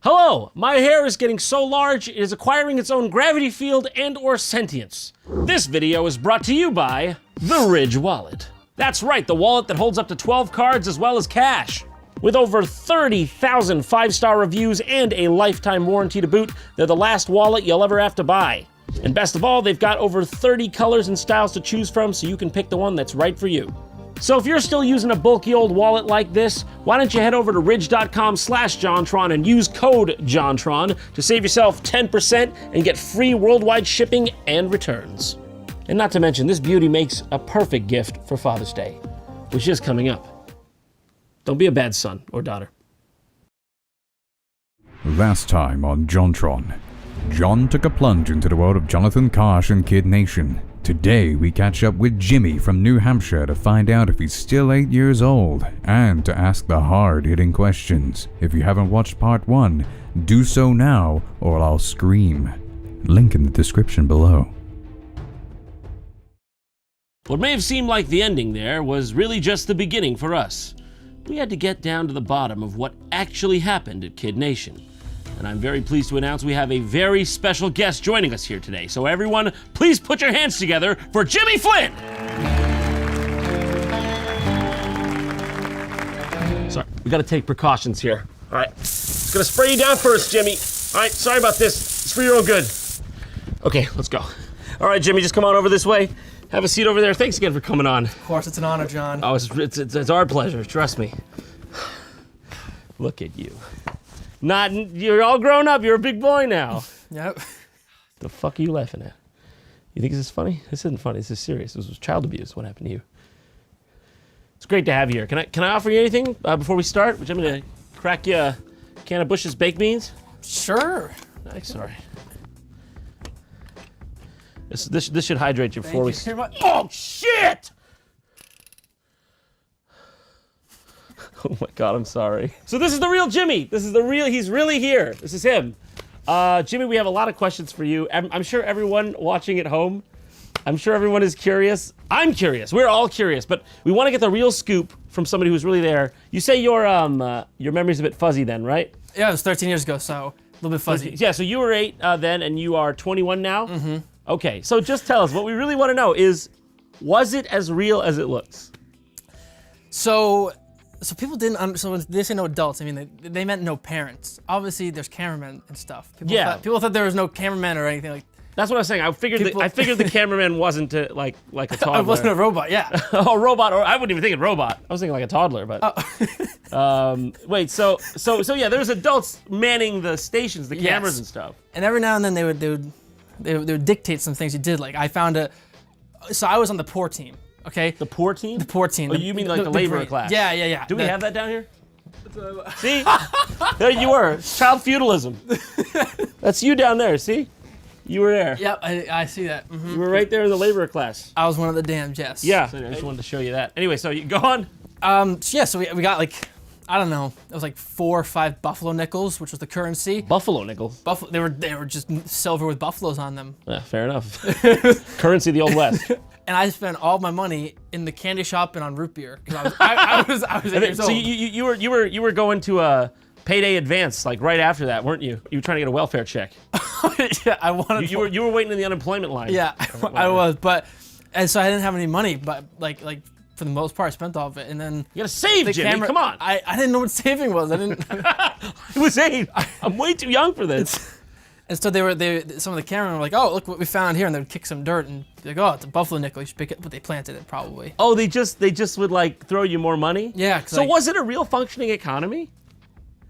Hello, my hair is getting so large it is acquiring its own gravity field and or sentience. This video is brought to you by the Ridge Wallet. That's right, the wallet that holds up to 12 cards as well as cash. With over 30,000 5-star reviews and a lifetime warranty to boot, they're the last wallet you'll ever have to buy. And best of all, they've got over 30 colors and styles to choose from so you can pick the one that's right for you. So if you're still using a bulky old wallet like this, why don't you head over to ridge.com/JohnTron and use code JohnTron to save yourself 10% and get free worldwide shipping and returns. And not to mention, this beauty makes a perfect gift for Father's Day, which is coming up. Don't be a bad son or daughter. Last time on JohnTron, John took a plunge into the world of Jonathan Kosh and Kid Nation. Today we catch up with Jimmy from New Hampshire to find out if he's still 8 years old and to ask the hard-hitting questions. If you haven't watched part 1, do so now or I'll scream. Link in the description below. What may have seemed like the ending there was really just the beginning for us. We had to get down to the bottom of what actually happened at Kid Nation. And I'm very pleased to announce we have a very special guest joining us here today. So everyone, please put your hands together for Jimmy Flynn! Sorry, we gotta take precautions here. All right, just gonna spray you down first, Jimmy. All right, sorry about this. It's for your own good. Okay, let's go. All right, Jimmy, just come on over this way. Have a seat over there. Thanks again for coming on. Of course, it's an honor, John. Oh, it's our pleasure, trust me. Look at you. You're all grown up, you're a big boy now. Yep. The fuck are you laughing at? You think this is funny? This isn't funny, this is serious. This was child abuse, what happened to you. It's great to have you here. Can I offer you anything before we start? Would you want me to crack you a can of Bush's baked beans? Sure. Nice, sorry. This should hydrate you before we... Oh, shit! Oh my God, I'm sorry. So this is the real Jimmy. He's really here. This is him. Jimmy, we have a lot of questions for you. I'm sure everyone watching at home, I'm sure everyone is curious. I'm curious, we're all curious, but we want to get the real scoop from somebody who's really there. You say your memory's a bit fuzzy then, right? Yeah, it was 13 years ago, so a little bit fuzzy. Yeah, so you were 8 then, and you are 21 now? Mm-hmm. Okay, so just tell us, what we really want to know is, was it as real as it looks? So people didn't, so when they say no adults, I mean, they meant no parents. Obviously, there's cameramen and stuff. People thought there was no cameraman or anything like. That's what I was saying. I figured the cameraman wasn't like a toddler. I wasn't a robot, yeah. A robot, or I wouldn't even think of robot. I was thinking like a toddler, but. Oh. Wait, so yeah, there's adults manning the stations, the cameras and stuff. And every now and then they would dictate some things you did. Like I found so I was on the poor team. Okay. The poor team? The poor team. Oh, you mean like the laborer class? Yeah. Do we have that down here? See? There you were. Child feudalism. That's you down there, see? You were there. Yep, I see that. Mm-hmm. You were right there in the laborer class. I was one of the damned, yes. Yeah, so I just wanted to show you that. Anyway, so you go on. So we got like, I don't know, it was like 4 or 5 buffalo nickels, which was the currency. Buffalo nickels? They were just silver with buffaloes on them. Yeah, fair enough. Currency of the Old West. And I spent all my money in the candy shop and on root beer because I was 8 years old. So you were going to a payday advance like right after that, weren't you? You were trying to get a welfare check. Yeah, I wanted. You were waiting in the unemployment line. Yeah, I was, and so I didn't have any money, but like for the most part, I spent all of it, and then you gotta save, Jimmy. Come on. I didn't know what saving was. I didn't. It was 8. I'm way too young for this. And so some of the cameramen were like, "Oh, look what we found here," and they would kick some dirt and be like, "Oh, it's a buffalo nickel. You should pick it." But they planted it probably. Oh, they just would like throw you more money. Yeah. So was it a real functioning economy?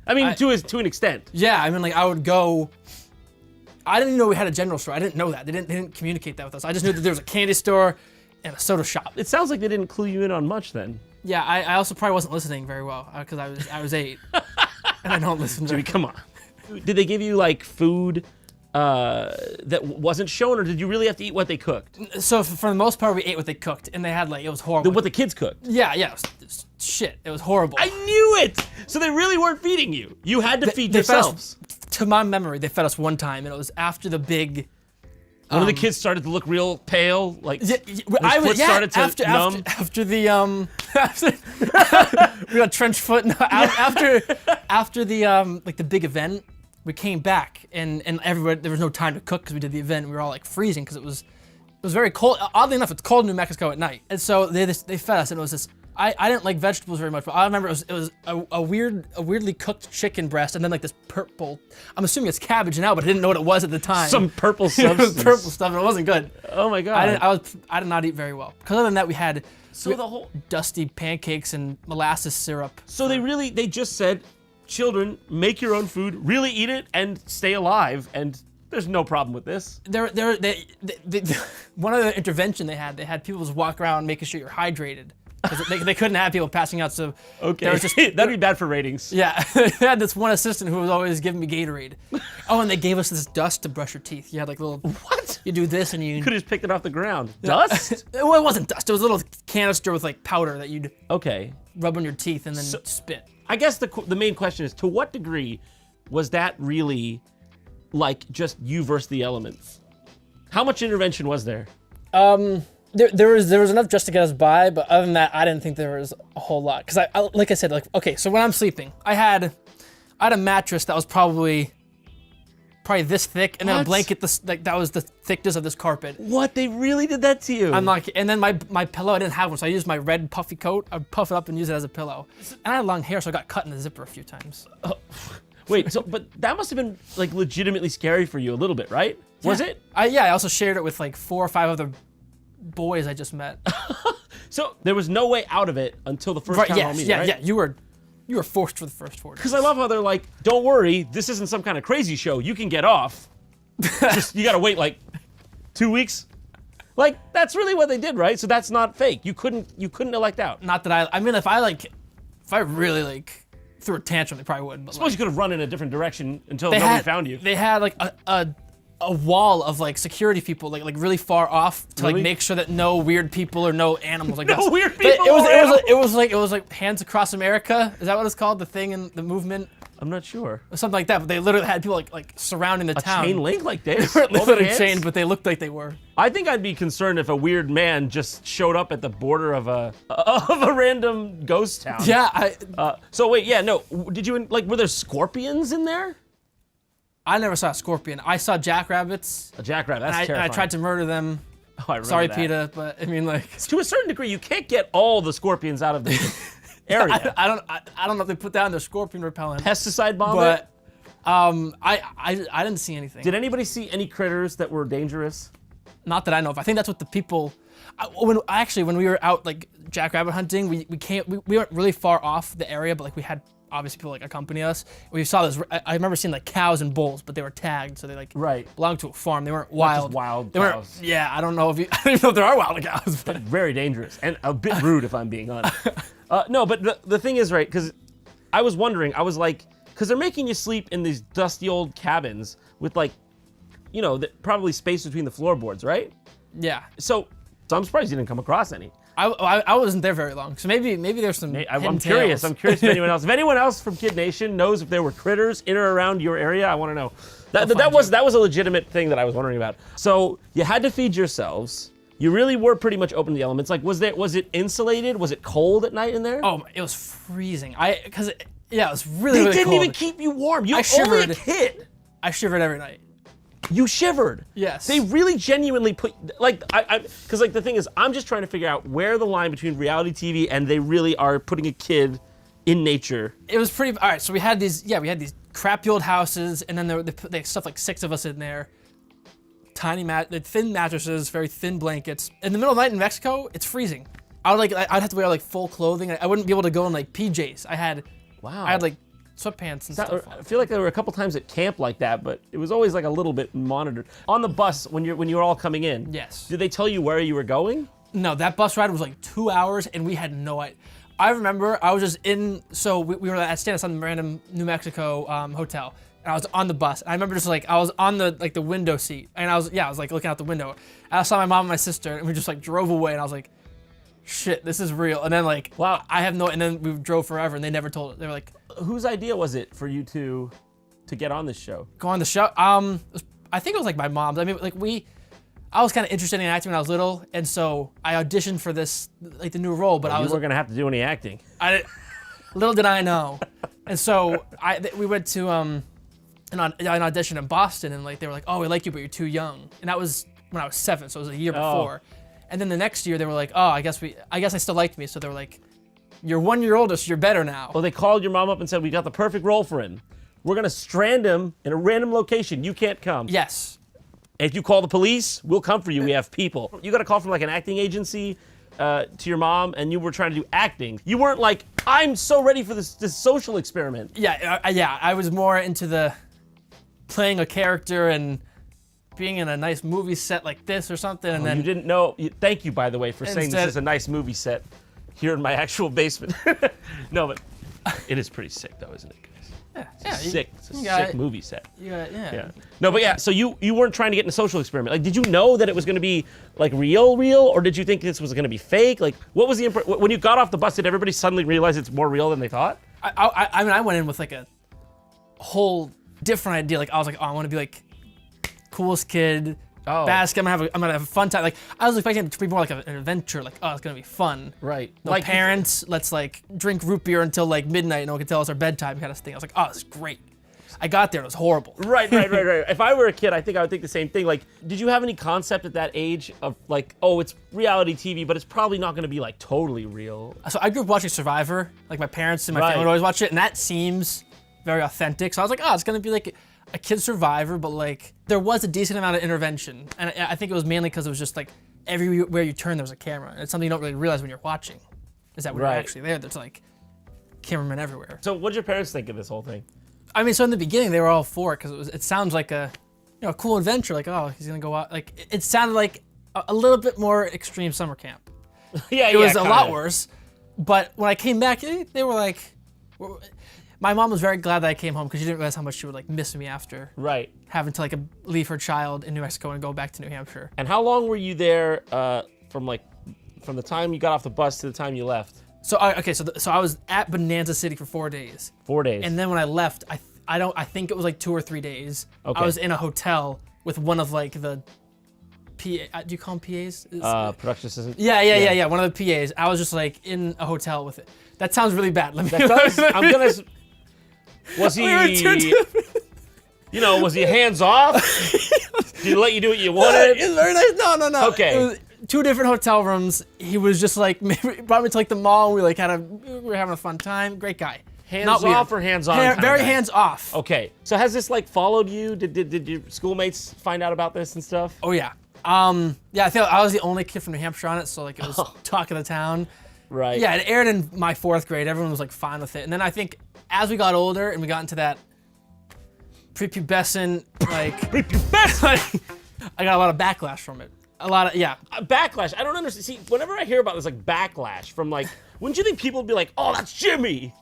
I mean, to an extent. Yeah, I mean, like I would go. I didn't even know we had a general store. I didn't know that. They didn't communicate that with us. I just knew that there was a candy store and a soda shop. It sounds like they didn't clue you in on much then. Yeah, I also probably wasn't listening very well because I was 8 and I don't listen. Jimmy, come on. Did they give you like food that wasn't shown, or did you really have to eat what they cooked? So for the most part, we ate what they cooked, and they had like, it was horrible. What the kids cooked? Yeah, it was shit. It was horrible. I knew it! So they really weren't feeding you. You had to feed yourselves. To my memory, they fed us one time, and it was after the big... One of the kids started to look real pale, like his foot started to numb. After the we got trench foot. No, after the like the big event, we came back and everybody, there was no time to cook because we did the event. We were all like freezing because it was very cold. Oddly enough, it's cold in New Mexico at night. And so they fed us, and it was this. I didn't like vegetables very much, but I remember it was a weirdly cooked chicken breast, and then like this purple. I'm assuming it's cabbage now, but I didn't know what it was at the time. Some purple substance. It was purple stuff, and it wasn't good. Oh my god. I did not eat very well. Because other than that, we had the whole dusty pancakes and molasses syrup. So they just said, children, make your own food, really eat it, and stay alive, and there's no problem with this. One of the intervention they had people just walk around making sure you're hydrated. Because they couldn't have people passing out, so okay, that'd be bad for ratings. Yeah, they had this one assistant who was always giving me Gatorade. Oh, and they gave us this dust to brush your teeth. You had like little what? You do this and you could have just picked it off the ground. Dust? Well, it wasn't dust. It was a little canister with like powder that you'd rub on your teeth and then spit. I guess the main question is, to what degree was that really like just you versus the elements? How much intervention was there? There was enough just to get us by, but other than that, I didn't think there was a whole lot. Because like I said, okay, so when I'm sleeping, I had a mattress that was probably this thick, and then a blanket that was the thickness of this carpet. What? They really did that to you? I'm not. And then my pillow, I didn't have one, so I used my red puffy coat. I'd puff it up and use it as a pillow. And I had long hair, so I got cut in the zipper a few times. Wait, but that must have been like legitimately scary for you a little bit, right? Yeah. Was it? I also shared it with like 4 or 5 other boys I just met. So there was no way out of it until the first town hall meeting, right? Yeah, you were forced for the first 4 days. Because I love how they're like, don't worry, this isn't some kind of crazy show. You can get off. Just, you gotta wait like 2 weeks. Like, that's really what they did, right? So that's not fake. You couldn't elect out. Not that I mean, if I really like threw a tantrum, they probably would. But suppose you could have run in a different direction until nobody found you. They had like a wall of like security people like really far off to like make sure that no weird people or no animals like no weird people. It was like Hands Across America. Is that what it's called? The thing in the movement? I'm not sure. Or something like that. But they literally had people like surrounding the town. Chain link like this. They weren't literally chained, but they looked like they were. I think I'd be concerned if a weird man just showed up at the border of a random ghost town. Yeah. So wait, yeah, no. Did you were there scorpions in there? I never saw a scorpion. I saw jackrabbits. A jackrabbit, that's terrifying. And I tried to murder them. Oh, I remember Sorry, that. PETA, but I mean, like... To a certain degree, you can't get all the scorpions out of the area. I don't know if they put down their scorpion repellent. Pesticide bomb but, I didn't see anything. Did anybody see any critters that were dangerous? Not that I know of. I think that's what the people... When we were out, like, jackrabbit hunting, we weren't really far off the area, but, like, we had... Obviously, people like accompany us. We saw this. I remember seeing like cows and bulls, but they were tagged, so they like belonged to a farm. They weren't wild. Not just wild they cows. Weren't. Yeah, I don't know if I don't even know if there are wild cows. But very dangerous and a bit rude, if I'm being honest. No, but the thing is, right? Because I was wondering. I was like, because they're making you sleep in these dusty old cabins with like, probably space between the floorboards, right? Yeah. So I'm surprised you didn't come across any. I wasn't there very long, so maybe there's some. I'm curious. I'm curious if anyone else. If anyone else from Kid Nation knows if there were critters in or around your area, I want to know. That was a legitimate thing that I was wondering about. So you had to feed yourselves. You really were pretty much open to the elements. Like, was it insulated? Was it cold at night in there? Oh, it was freezing. It was really cold. They really didn't even keep you warm. You only a kid. I shivered every night. You shivered. Yes. They really genuinely put, because the thing is, I'm just trying to figure out where the line between reality TV and they really are putting a kid in nature. It was pretty, all right, so we had these crappy old houses, and then they stuffed like 6 of us in there. Thin mattresses, very thin blankets. In the middle of the night in Mexico, it's freezing. I'd have to wear like full clothing. I wouldn't be able to go in like PJs. I had like sweatpants and stuff. I feel like there were a couple times at camp like that, but it was always like a little bit monitored. On the bus, when you were all coming in, yes. Did they tell you where you were going? No, that bus ride was like 2 hours, and we had no idea. I remember I was just so we were at staying at some random New Mexico hotel, and I was on the bus. And I remember just like I was on the window seat, and I was like looking out the window. And I saw my mom and my sister, and we just like drove away, and I was like, shit, this is real. And then like, wow, and then we drove forever, and they never told it. They were like, whose idea was it for you to get on this show? Go on the show? I think it was like my mom's. I mean, like I was kind of interested in acting when I was little, and so I auditioned for this, like the new role, but you weren't gonna have to do any acting. Little did I know. And so we went to and I auditioned in Boston, and like they were like, "Oh, we like you, but you're too young." And that was when I was 7, so it was a year before. And then the next year they were like, "Oh, I guess I still liked me." So they were like, "You're 1 year older, so you're better now." Well, they called your mom up and said, "We got the perfect role for him. We're gonna strand him in a random location. You can't come." Yes. If you call the police, we'll come for you. We have people. You got a call from like an acting agency to your mom, and you were trying to do acting. You weren't like, "I'm so ready for this social experiment." Yeah, I was more into the playing a character and being in a nice movie set like this or something, and then You didn't know. Thank you, by the way, for saying this Instead- is a nice movie set here in my actual basement. No, but it is pretty sick, though, isn't it, guys? yeah, Sick. It's a you got sick it. movie set. Yeah. Yeah. No, but yeah. So you weren't trying to get in a social experiment. Like, did you know that it was going to be like real, or did you think this was going to be fake? Like, what was the when you got off the bus? Did everybody suddenly realize it's more real than they thought? I mean, I went in with like a whole different idea. Like I was like, oh, I want to be like coolest kid. Oh. Basket. I'm gonna have a fun time. Like I was expecting it to be more like an adventure. Like, oh, it's gonna be fun. Right. No Like- parents. Let's like drink root beer until like midnight. No one can tell us our bedtime kind of thing. I was like, oh, this is great. I got there. It was horrible. Right. If I were a kid, I think I would think the same thing. Like, did you have any concept at that age of like, oh, it's reality TV, but it's probably not going to be like totally real? So I grew up watching Survivor. Like my parents and my Right. family would always watch it, and that seems very authentic. So I was like, oh, it's gonna be like a kid Survivor, but like there was a decent amount of intervention, and I think it was mainly because it was just like everywhere you turn there was a camera, and it's something you don't really realize when you're watching, is that we're Right. actually there. There's like cameramen everywhere. So what did your parents think of this whole thing? I mean, so in the beginning they were all for it because it sounds like a cool adventure. Like, oh, he's gonna go out. Like it sounded like a little bit more extreme summer camp. Yeah, It was a lot worse. But when I came back, they were like, my mom was very glad that I came home because she didn't realize how much she would like miss me after Right. having to like leave her child in New Mexico and go back to New Hampshire. And how long were you there from the time you got off the bus to the time you left? So so I was at Bonanza City for 4 days, 4 days. and then when I left, I think it was like 2 or 3 days. Okay. I was in a hotel with one of like the PA. Do you call them PAs? Production assistant. Yeah. One of the PAs. I was just like in a hotel with it. That sounds really bad. Let me. That does. I'm gonna. Was he? We were too different. You know, was he hands off? Did he let you do what you wanted? It's very nice. No. Okay. It was 2 different hotel rooms. He was just like brought me to like the mall. We like we were having a fun time. Great guy. Hands Not off weird. or hands on? kinda Very guy? hands off. Okay. So has this like followed you? Did your schoolmates find out about this and stuff? Oh yeah. Yeah. I feel I was the only kid from New Hampshire on it, so like it was talk of the town. Right. Yeah, it aired in my 4th grade. Everyone was like fine with it, and then I think as we got older and we got into that prepubescent like, I got a lot of backlash from it. A lot of Backlash. I don't understand. See, whenever I hear about this like backlash from like, wouldn't you think people would be like, "Oh, that's Jimmy,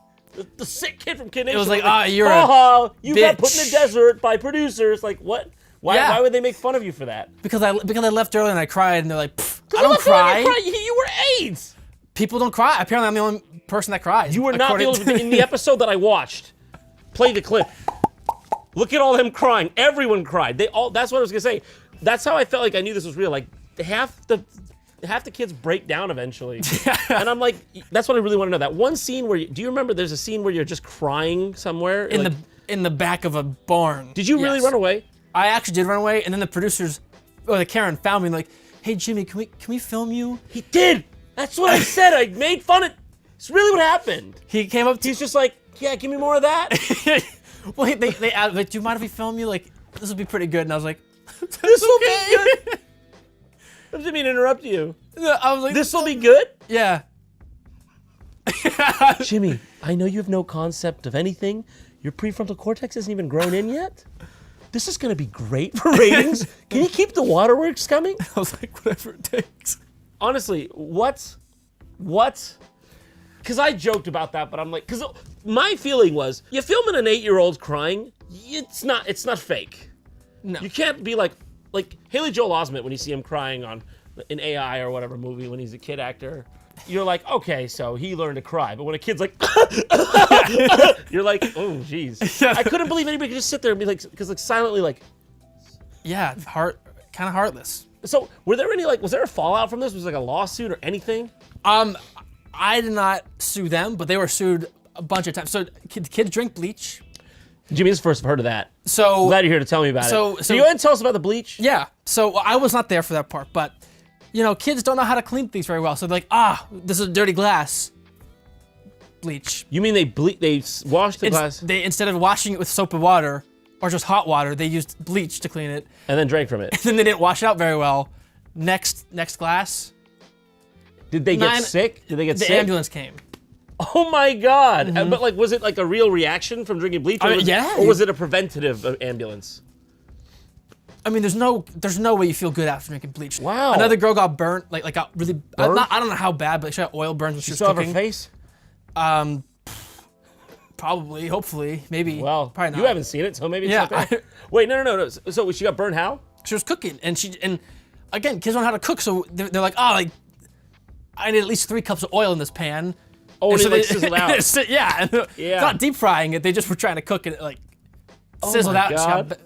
the sick kid from Kid Nation"? It was like, "Ah, you're a you got put in bitch." the desert by producers." Like, what? Why? Yeah. Why would they make fun of you for that? because I left early and I cried, and they're like, I don't cry. You were AIDS. People don't cry. Apparently, I'm the only person that cries. You were not the according only. In the episode that I watched, play the clip. Look at all them crying. Everyone cried. They all. That's what I was gonna say. That's how I felt like I knew this was real. Like half the kids break down eventually, and I'm like, that's what I really want to know. That one scene where do you remember? There's a scene where you're just crying somewhere in the back of a barn. Did you really Yes. run away? I actually did run away, and then the producers, or the Karen, found me and like, hey Jimmy, can we film you? He did. That's what I said. I made fun of. It's really what happened. He came up to He's just like, yeah, give me more of that. well, they asked, like, do you mind if we film you? Like, this will be pretty good. And I was like, This will be good. I didn't mean to interrupt you. I was like, This will be good. yeah. Jimmy, I know you have no concept of anything. Your prefrontal cortex isn't even grown in yet. This is gonna be great for ratings. Can you keep the waterworks coming? I was like, whatever it takes. Honestly, what? Because I joked about that, but I'm like, because my feeling was, you filming an 8-year-old crying, it's not fake. No. You can't be like Haley Joel Osment when you see him crying in AI or whatever movie when he's a kid actor. You're like, okay, so he learned to cry. But when a kid's like, you're like, oh, jeez. I couldn't believe anybody could just sit there and be like, because like silently like. Yeah, kind of heartless. So were there any was there a fallout from this? Was there like a lawsuit or anything? I did not sue them, but they were sued a bunch of times. So kids drink bleach. Jimmy, this is the first I've heard of that. So I'm glad you're here to tell me about it. so- Can you go ahead and tell us about the bleach? Yeah. So I was not there for that part, but kids don't know how to clean things very well. So they're like, this is dirty glass. Bleach. You mean they washed the glass They instead of washing it with soap and water or just hot water, they used bleach to clean it. and then drank from it? And then they didn't wash it out very well. Next glass. Did they get sick? Did they get The sick? ambulance came. Oh my God! But like, was it like a real reaction from drinking bleach, or, yeah. or was it a preventative ambulance? I mean, there's no way you feel good after drinking bleach. Wow. Another girl got burnt, like got really. Burnt? I don't know how bad, but she got oil burns when she was Still have her cooking. face? Probably, hopefully, maybe. Well, probably not. you haven't seen it, so maybe it's Yeah, not there. Wait, no. So she got burned how? She was cooking, and again, kids don't know how to cook, so they're like, I need at least 3 cups of oil in this pan. Oh, and so it like sizzled out. Yeah, Yeah. It's not deep frying it. They just were trying to cook it like sizzled my out. God.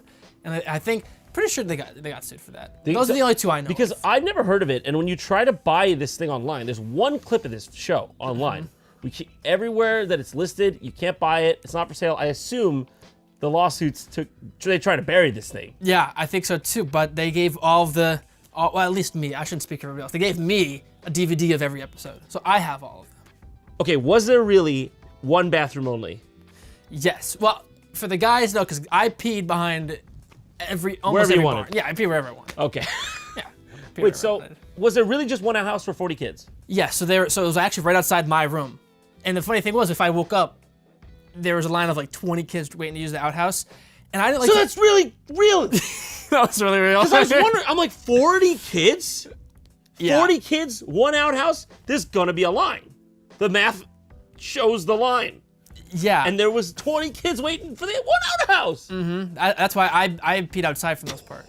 And I think pretty sure they got sued for that. Those are the only 2 I know. Because of. I've never heard of it, and when you try to buy this thing online, there's one clip of this show online. Everywhere that it's listed, you can't buy it. It's not for sale. I assume the lawsuits they try to bury this thing. Yeah, I think so too. But they gave well, at least me. I shouldn't speak for everybody else. They gave me a DVD of every episode, so I have all of them. Okay, was there really one bathroom only? Yes. Well, for the guys, no, because I peed behind almost Wherever you every wanted. barn. Yeah, I peed wherever I wanted. Okay. Yeah. Wait, so was there really just one outhouse for 40 kids? Yeah, so it was actually right outside my room. And the funny thing was, if I woke up, there was a line of like 20 kids waiting to use the outhouse. And I didn't like So that's really real. that was really real. Because I was wondering, I'm like, 40 kids? Yeah. 40 kids, one outhouse? There's gonna be a line. The math shows the line. Yeah. And there was 20 kids waiting for the one outhouse. That's why I peed outside for the most part.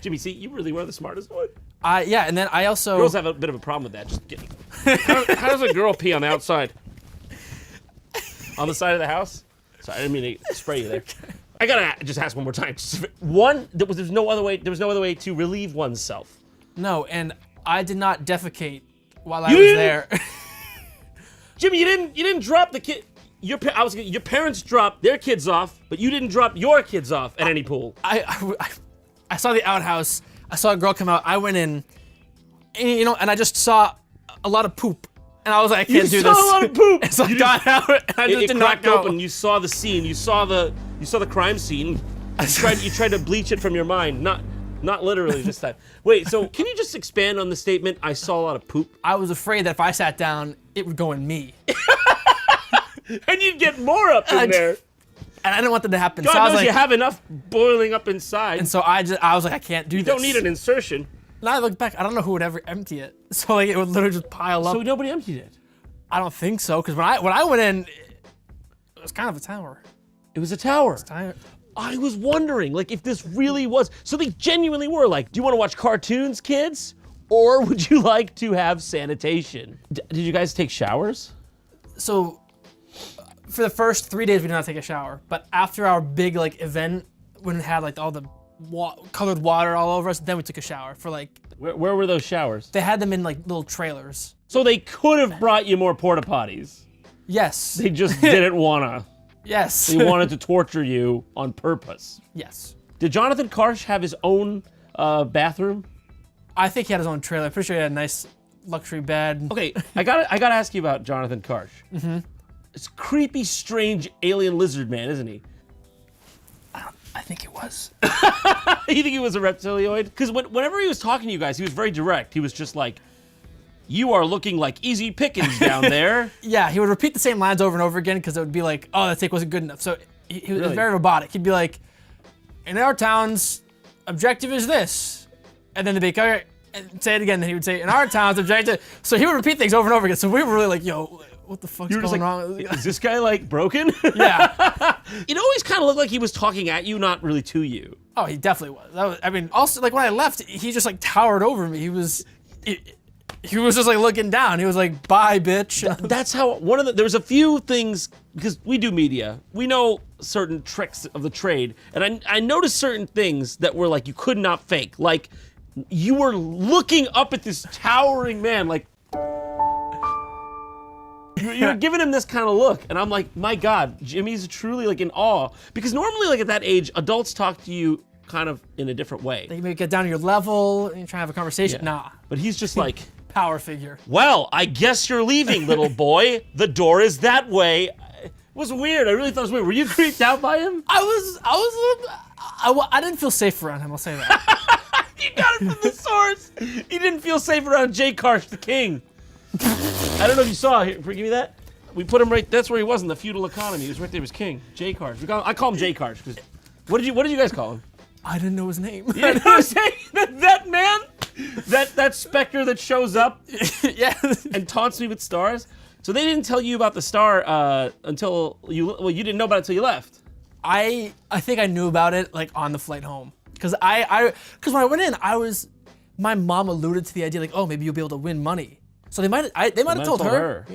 Jimmy, see, you really were the smartest one. Yeah, and then I also... Girls have a bit of a problem with that. Just kidding. How does a girl pee on the outside? On the side of the house? Sorry, I didn't mean to spray you there. I gotta just ask one more time. There's no other way. There was no other way to relieve oneself. No, and I did not defecate while I was there. Jimmy, you didn't drop the kid. Your parents dropped their kids off, but you didn't drop your kids off at any pool. I saw the outhouse. I saw a girl come out. I went in, and I just saw a lot of poop. And I was like, I can't do this. You saw a lot of poop. So I got out, and I just did not cracked go. open. You saw the scene. You saw the crime scene. You tried to bleach it from your mind. Not literally this time. Wait, so can you just expand on the statement, I saw a lot of poop? I was afraid that if I sat down, it would go in me. And you'd get more up in there. And I didn't want that to happen. God so I was knows like, you have enough boiling up inside. and so I was like, I can't do this. You don't need an insertion. Now I look back, I don't know who would ever empty it. So like it would literally just pile up. So nobody emptied it. I don't think so, because when I went in, it was kind of a tower. It was a tower. Tower. I was wondering, like, if this really was. So they genuinely were like, do you want to watch cartoons, kids? Or would you like to have sanitation? Did you guys take showers? So for the first 3 days, we did not take a shower. But after our big like event, when it had like all the colored water all over us, then we took a shower for like. Where were those showers? They had them in like little trailers. So they could have brought you more porta potties. Yes. They just didn't wanna. Yes. They wanted to torture you on purpose. Yes. Did Jonathan Karsh have his own bathroom? I think he had his own trailer. I'm pretty sure he had a nice luxury bed. Okay, I gotta ask you about Jonathan Karsh. Mm-hmm. It's a creepy, strange alien lizard man, isn't he? I think it was. You think he was a reptilioid? Because whenever he was talking to you guys, he was very direct. He was just like, you are looking like easy pickings down there. Yeah, he would repeat the same lines over and over again because it would be like, oh, that take wasn't good enough. So he was Really? very robotic. He'd be like, in our town's objective is this. And then they'd be like, okay, and say it again. Then he would say, in our town's objective. So he would repeat things over and over again. So we were really like, yo, what the fuck's You were just going like, wrong? is this guy like broken? Yeah. It always kind of looked like he was talking at you, not really to you. Oh, he definitely was. I mean, also, like, when I left, he just, like, towered over me. He was just, like, looking down. He was like, bye, bitch. That's how there was a few things, because we do media, we know certain tricks of the trade, and I noticed certain things that were like you could not fake. Like, you were looking up at this towering man, like, you're giving him this kind of look, and I'm like, my God, Jimmy's truly like in awe. Because normally, like at that age, adults talk to you kind of in a different way. They may get down to your level and try to have a conversation. Yeah. Nah. But he's just like, Power figure. well, I guess you're leaving, little boy. The door is that way. It was weird. I really thought it was weird. Were you creeped out by him? I didn't feel safe around him, I'll say that. You got it from the source. You didn't feel safe around Jay Karsh, the king. I don't know if you saw. Here, give me that. We put him right. That's where he was in the feudal economy. He was right there. He was king. Jay Karsh. I call him Jay Karsh. What did you guys call him? I didn't know his name. You didn't know his name? That man? That specter that shows up Yeah. and taunts me with stars? So they didn't tell you about the star until you didn't know about it until you left. I think I knew about it like on the flight home. Because when I went in, my mom alluded to the idea like, oh, maybe you'll be able to win money. So they might have told her.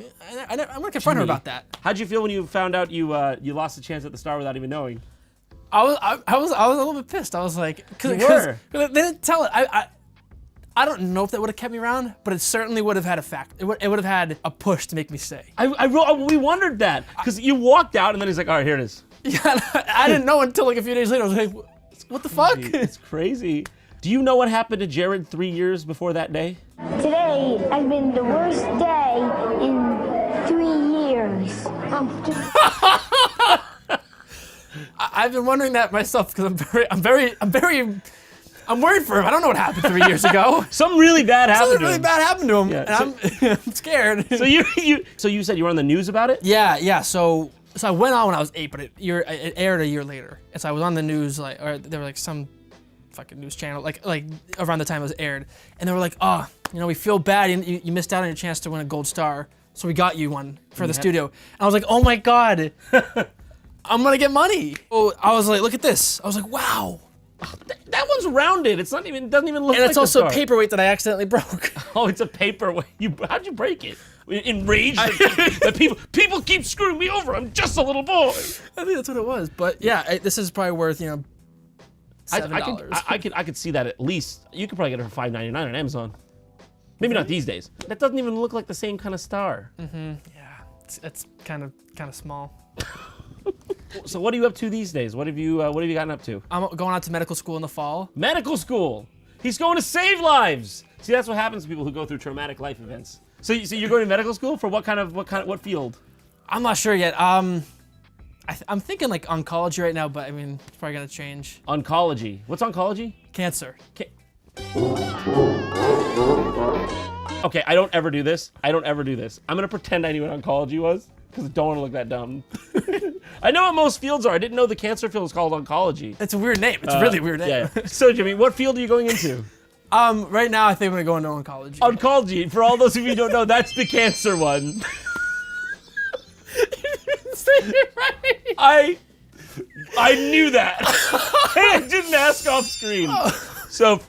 I'm gonna confront her about that. How'd you feel when you found out you lost the chance at the star without even knowing? I was a little bit pissed. I was like, You were. they didn't tell it. I don't know if that would have kept me around, but it certainly would have had a fact. It would have had a push to make me stay. We wondered that because you walked out and then he's like, all right, here it is. Yeah, I didn't know until like a few days later. I was like, what the fuck? It's crazy. Do you know what happened to Jared 3 years before that day? Today has been the worst day in 3 years. I've been wondering that myself because I'm worried for him. I don't know what happened 3 years ago. Something really bad happened Something really bad happened to him, Yeah, and I'm scared. So you said you were on the news about it? Yeah. So I went on when I was 8, but it aired a year later, and so I was on the news or there were like some fucking news channel like around the time it was aired, and they were like, oh, we feel bad. You missed out on your chance to win a gold star, so we got you one for the studio. And I was like, oh my God, I'm gonna get money. Oh, I was like, look at this. I was like, wow. That one's rounded. It doesn't even look like And it's also a a paperweight that I accidentally broke. Oh, it's a paperweight. How'd you break it? Enraged that people keep screwing me over. I'm just a little boy. I think that's what it was. But yeah, this is probably worth $7. I could see that at least. You could probably get it for $5.99 on Amazon. Maybe not these days. That doesn't even look like the same kind of star. Yeah, it's kind of small. So what are you up to these days? What have you gotten up to? I'm going out to medical school in the fall. Medical school. He's going to save lives. See, that's what happens to people who go through traumatic life events. So you're going to medical school for what field? I'm not sure yet. I'm thinking like oncology right now, but I mean it's probably gonna change. Oncology. What's oncology? Cancer. Okay, I don't ever do this. I'm gonna pretend I knew what oncology was because I don't want to look that dumb. I know what most fields are. I didn't know the cancer field is called oncology. It's a weird name. It's a really weird name. Yeah. So Jimmy, what field are you going into? Right now I think I'm gonna go into oncology. Oncology. For all those of you who don't know, that's the cancer one. Say it right. I knew that. I didn't ask off screen. So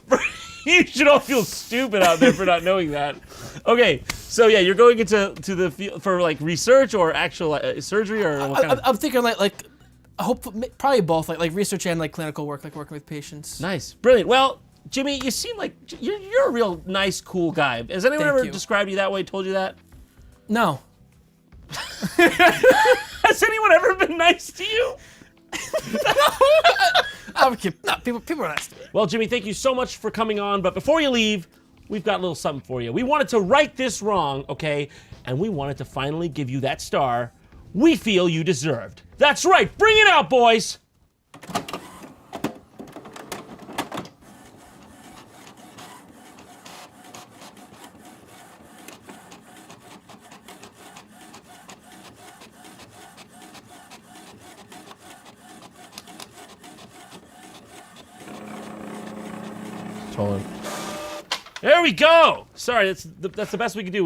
you should all feel stupid out there for not knowing that. Okay, so yeah, you're going into the field for like research or actual surgery or what kind of? I'm thinking like I hope probably both like research and like clinical work, like working with patients. Nice, brilliant. Well, Jimmy, you seem like you're a real nice, cool guy. Has anyone ever described you that way? Told you that? No. Has anyone ever been nice to you? No, people are nice to me. Well, Jimmy, thank you so much for coming on. But before you leave, we've got a little something for you. We wanted to right this wrong, okay? And we wanted to finally give you that star we feel you deserved. That's right. Bring it out, boys. There we go. Sorry, that's the best we can do.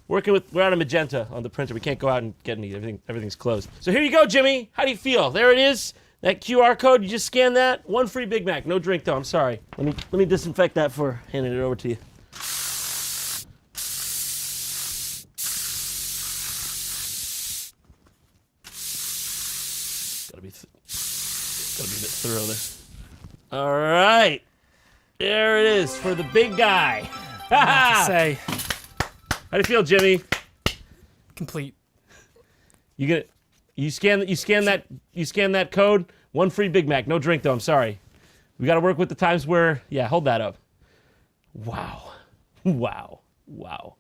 We're out of magenta on the printer. We can't go out and get any. Everything's closed. So here you go, Jimmy. How do you feel? There it is. That QR code. You just scan that. One free Big Mac. No drink though. I'm sorry. Let me disinfect that for handing it over to you. Gotta be a bit thorough there. All right. There it is for the big guy. I have to say, How do you feel, Jimmy? complete. You scan that code. 1 free Big Mac. No drink though. I'm sorry. We got to work with the times where. Yeah, hold that up. Wow. Wow. Wow.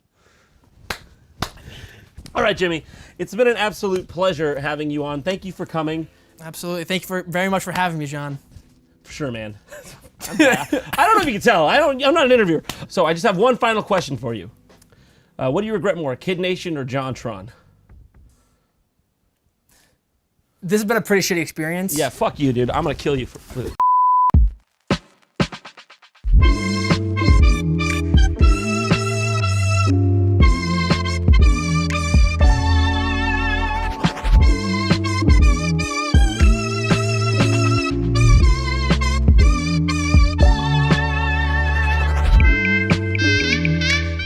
All right, Jimmy. It's been an absolute pleasure having you on. Thank you for coming. Absolutely. Thank you very much for having me, John. For sure, man. I don't know if you can tell. I'm not an interviewer. So I just have one final question for you. What do you regret more, Kid Nation or JonTron? This has been a pretty shitty experience. Yeah, fuck you, dude. I'm gonna kill you for this.